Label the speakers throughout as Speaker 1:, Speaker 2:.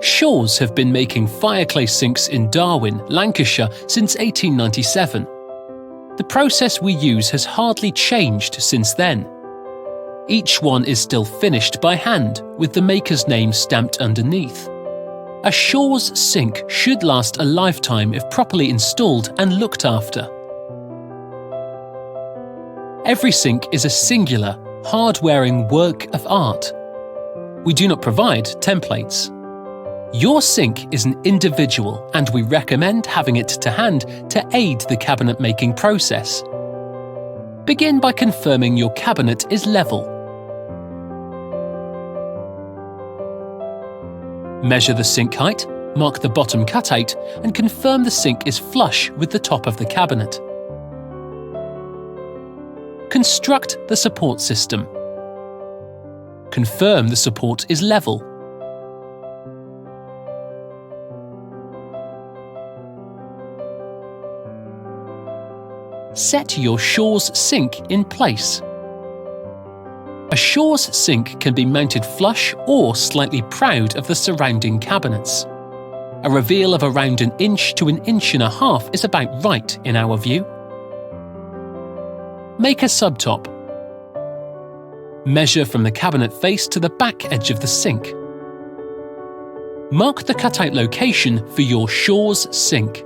Speaker 1: Shaws have been making fireclay sinks in Darwin, Lancashire since 1897. The process we use has hardly changed since then. Each one is still finished by hand, with the maker's name stamped underneath. A Shaws sink should last a lifetime if properly installed and looked after. Every sink is a singular, hard-wearing work of art. We do not provide templates. Your sink is an individual, and we recommend having it to hand to aid the cabinet making process. Begin by confirming your cabinet is level. Measure the sink height, mark the bottom cutout, and confirm the sink is flush with the top of the cabinet. Construct the support system. Confirm the support is level. Set your Shaws sink in place. A Shaws sink can be mounted flush or slightly proud of the surrounding cabinets. A reveal of around 1 inch to 1.5 inches is about right in our view. Make a subtop. Measure from the cabinet face to the back edge of the sink. Mark the cutout location for your Shaws sink.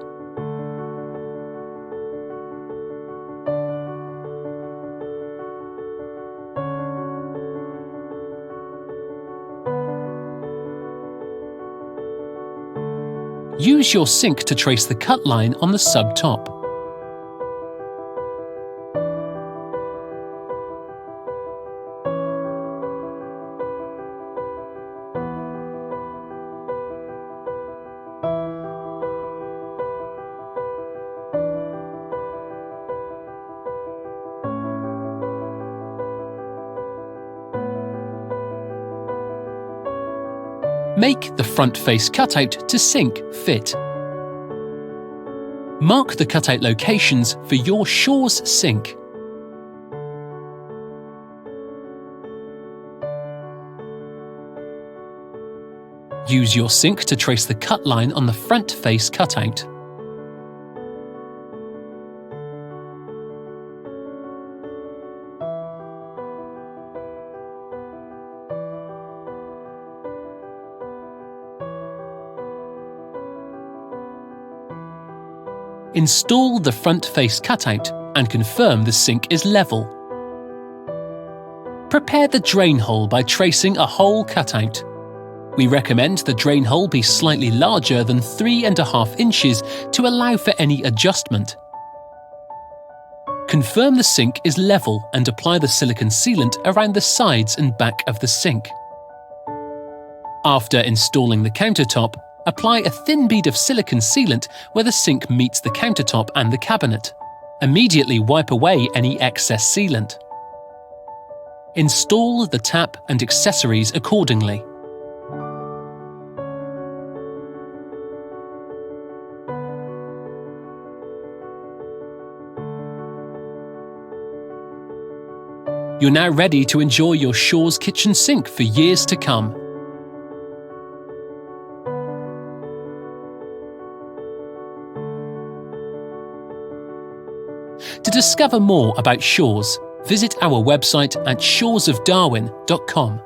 Speaker 1: Use your sink to trace the cut line on the sub-top. Make the front face cutout to sink fit. Mark the cutout locations for your Shaws sink. Use your sink to trace the cut line on the front face cutout. Install the front face cutout and confirm the sink is level. Prepare the drain hole by tracing a hole cutout. We recommend the drain hole be slightly larger than 3.5 inches to allow for any adjustment. Confirm the sink is level and apply the silicone sealant around the sides and back of the sink. After installing the countertop, apply a thin bead of silicone sealant where the sink meets the countertop and the cabinet. Immediately wipe away any excess sealant. Install the tap and accessories accordingly. You're now ready to enjoy your Shaws kitchen sink for years to come. To discover more about Shaws, visit our website at shawsofdarwin.com.